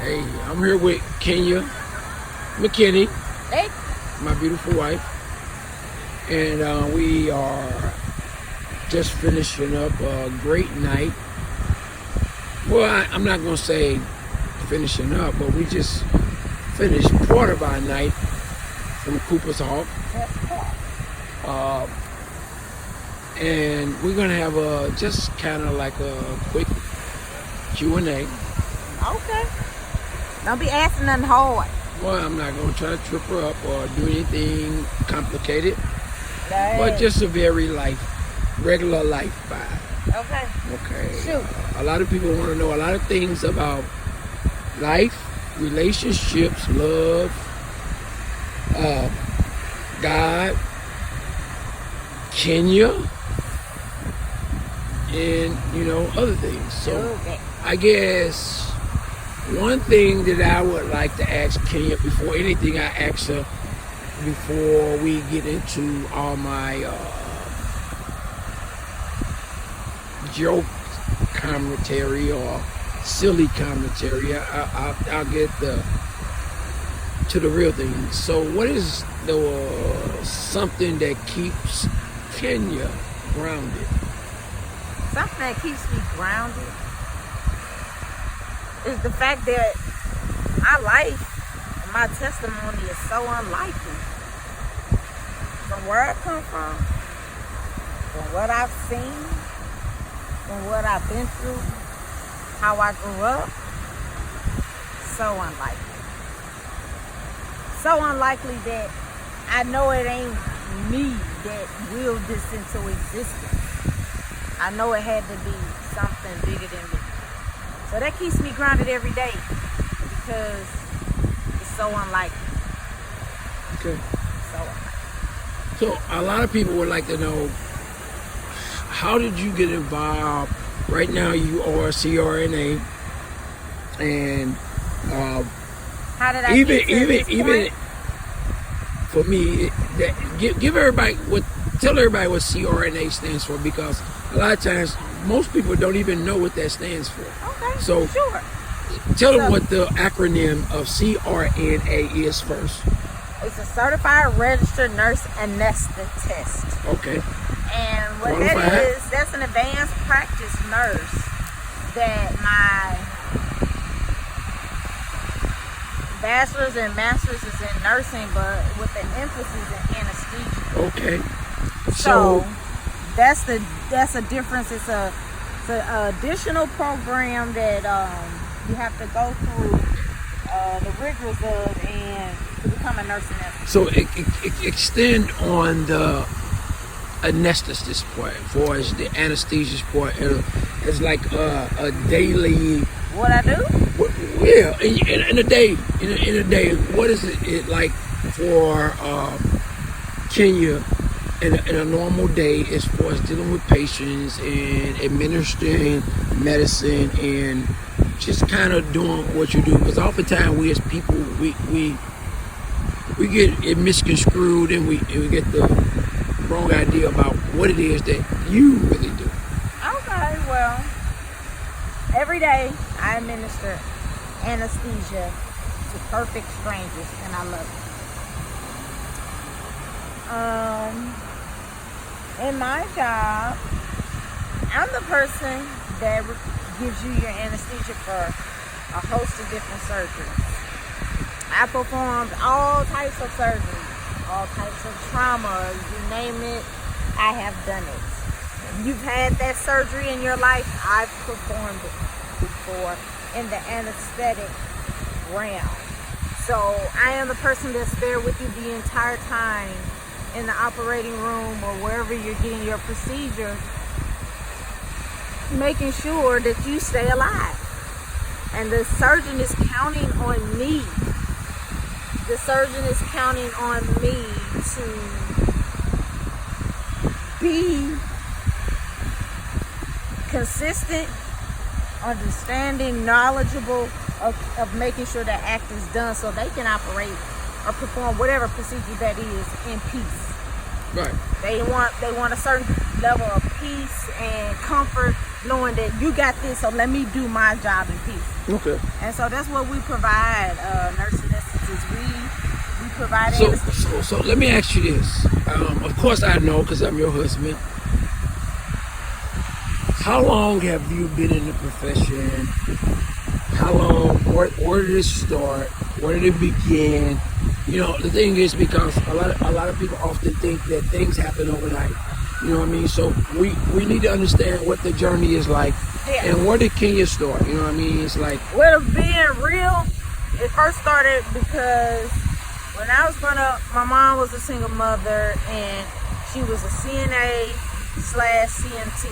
Hey, I'm here with Kenya McKinney, Hey, my beautiful wife, and we are just finishing up a great night. Well, I'm not going to say finishing up, but we just finished part of our night from Cooper's Hawk, that's cool. uh, and we're going to have a just kind of like a quick Q&A. Okay. Don't be asking nothing hard. Well, I'm not going to try to trip her up or do anything complicated, Hey. but just a very regular life vibe. Okay. Okay. Shoot. A lot of people want to know a lot of things about life, relationships, love, God, Kenya, and other things. So Okay. I guess one thing that I would like to ask Kenya before anything I ask her before we get into all my joke commentary or silly commentary. I'll get to the real thing. So, what is the something that keeps Kenya grounded? Something that keeps me grounded is the fact that my life and my testimony is so unlikely. From where I come from what I've seen, from what I've been through, how I grew up, so unlikely. So unlikely that I know it ain't me that willed this into existence. I know it had to be something bigger than me. So that keeps me grounded every day because it's so unlikely. Okay. So unlikely. So, a lot of people would like to know, how did you get involved? Right now, you are a CRNA, and How did I get to this even point? for me, give everybody tell everybody what CRNA stands for, because a lot of times most people don't even know what that stands for. Okay, So sure. tell them So- what the acronym of CRNA is first. It's a certified registered nurse anesthetist. Okay. And what Qualified? that is, that's an advanced practice nurse that my bachelor's and master's is in nursing, but with an emphasis in anesthesia. Okay. So that's a difference. It's a additional program that you have to go through the rigors of and to become a nurse anesthetist. So it extend on the anesthetist part, for as the anesthesia part, it's like a daily. What I do? Yeah, in a day, in a day, what is it like for Kenya in a normal day as far as dealing with patients and administering medicine and just kind of doing what you do? Because oftentimes we as people, we get it misconstrued and we get the wrong idea about what it is that you really do. Okay, well, every day I administer anesthesia to perfect strangers, and I love it. In my job, I'm the person that gives you your anesthesia for a host of different surgeries. I performed all types of surgeries, all types of trauma, you name it, I have done it. If you've had that surgery in your life, I've performed it before in the anesthetic realm. So I am the person that's there with you the entire time in the operating room or wherever you're getting your procedure, making sure that you stay alive. And the surgeon is counting on me. The surgeon is counting on me to be consistent, understanding, knowledgeable of making sure that act is done so they can operate or perform whatever procedure that is in peace. Right. They want a certain level of peace and comfort knowing that you got this, so let me do my job in peace. Okay. And so that's what we provide, nurse anesthetists. We provide So, anesthesia. so let me ask you this. Of course, I know because I'm your husband. How long have you been in the profession? How long? Where did it start? Where did it begin? You know, the thing is because a lot of people often think that things happen overnight. You know what I mean? So we need to understand what the journey is like, Yeah. and where did Kenya start? You know what I mean? It's like Well, being real, it first started because when I was growing up, my mom was a single mother and she was a CNA slash CMT,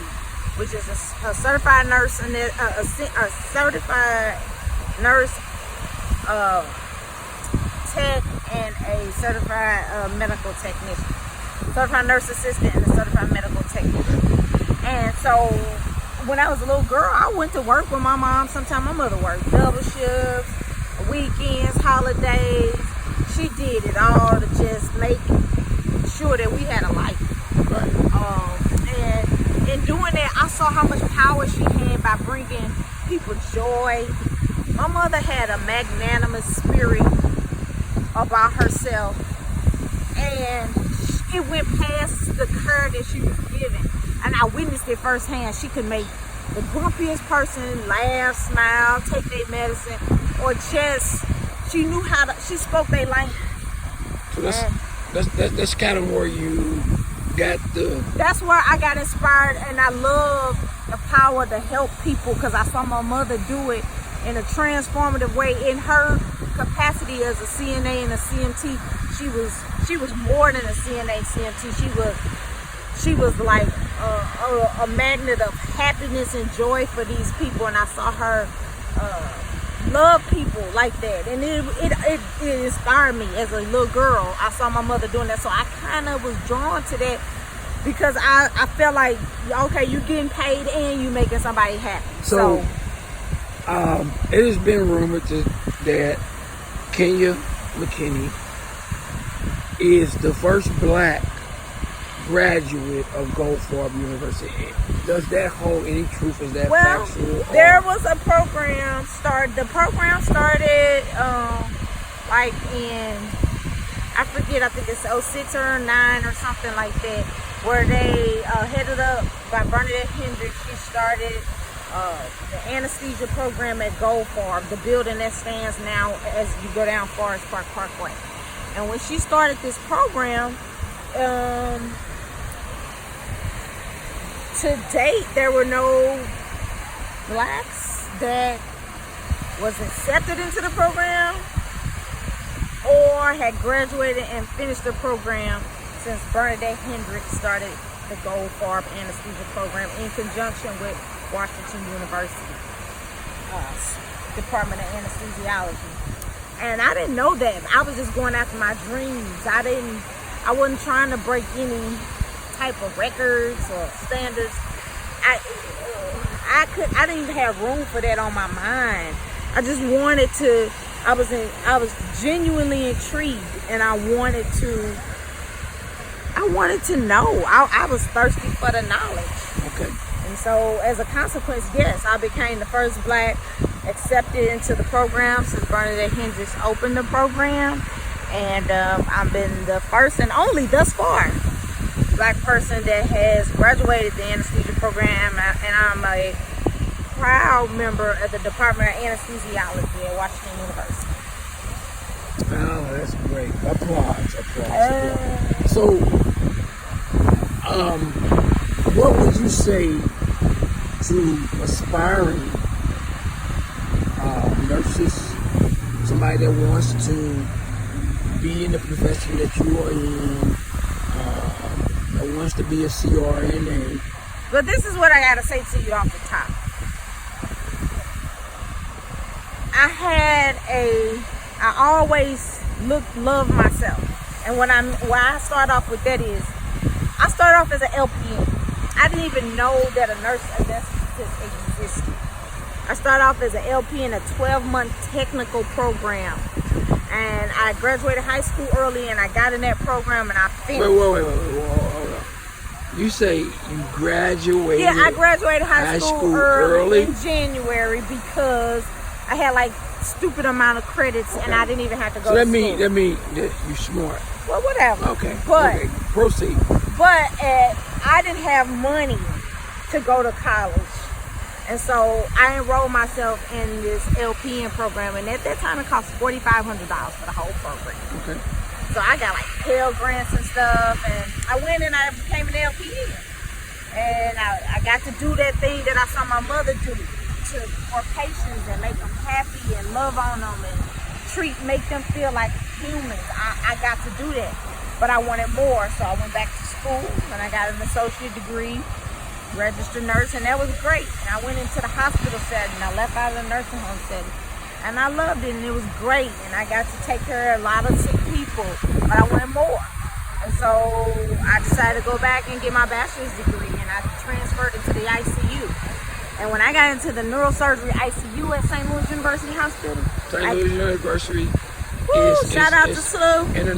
which is a certified nurse and a certified nurse tech and a certified medical technician, certified nurse assistant and a certified medical technician. And so when I was a little girl, I went to work with my mom. Sometimes my mother worked double shifts, weekends, holidays. She did it all to just make sure that we had a life. right. And in doing that, I saw how much power she had by bringing people joy. My mother had a magnanimous spirit about herself, and it went past the care that she was given. And I witnessed it firsthand. She could make the grumpiest person laugh, smile, take their medicine, or just, she knew how to, she spoke their language. So And that's kind of where you got the that's where I got inspired, and I love the power to help people because I saw my mother do it in a transformative way. In her capacity as a CNA and a CMT, she was more than a CNA CMT. She was like a magnet of happiness and joy for these people, and I saw her love people like that, and it inspired me as a little girl. I saw my mother doing that, so I kind of was drawn to that because I felt like, okay, you getting paid and you making somebody happy. So, it has been rumored that Kenya McKinney is the first black graduate of Goldfarb University. Does that hold any truth? Is that well, factual? there was a program started. The program started like in, I forget, I think it's 06 or 09 or something like that, where they headed up by Bernadette Hendricks. She started the anesthesia program at Goldfarb, the building that stands now as you go down Forest Park Parkway. And when she started this program, to date, there were no blacks that was accepted into the program or had graduated and finished the program since Bernadette Hendricks started the Goldfarb anesthesia program in conjunction with Washington University Department of Anesthesiology. And I didn't know that. I was just going after my dreams. I wasn't trying to break any type of records or standards. I didn't even have room for that on my mind. I just wanted to. I was genuinely intrigued, and I wanted to know. I was thirsty for the knowledge. Okay. And so, as a consequence, yes, I became the first black accepted into the program since Bernadette Hendricks opened the program, and I've been the first and only thus far black person that has graduated the anesthesia program, and I'm a proud member of the Department of Anesthesiology at Washington University. Oh, that's great. Applause. So, what would you say to aspiring nurses, somebody that wants to be in the profession that you are in, that wants to be a CRNA? But this is what I gotta say to you off the top. I always love myself, and why I start off with that is, I started off as an LPN. I didn't even know that a nurse anesthetist existed. I started off as an LPN, a 12-month technical program, and I graduated high school early, and I got in that program, and I finished. Wait, hold on. You say you graduated? Yeah, I graduated high school early in January because I had like stupid amount of credits, and I didn't even have to go So to that school. mean that you smart. Well, whatever. Okay. But okay. Proceed. I didn't have money to go to college. And so I enrolled myself in this LPN program, and at that time it cost $4,500 for the whole program. Okay. So I got like Pell Grants and stuff, and I went and I became an LPN. And I got to do that thing that I saw my mother do for patients and make them happy and love on them and make them feel like humans. I got to do that, but I wanted more, so I went back to school and I got an associate degree, registered nurse, and that was great. And I went into the hospital setting. I left out of the nursing home setting, and I loved it, and it was great. And I got to take care of a lot of sick people, but I wanted more. And so I decided to go back and get my bachelor's degree, and I transferred into the ICU. And when I got into the neurosurgery ICU at St. Louis University Hospital, St. Louis University shout out to Sue. And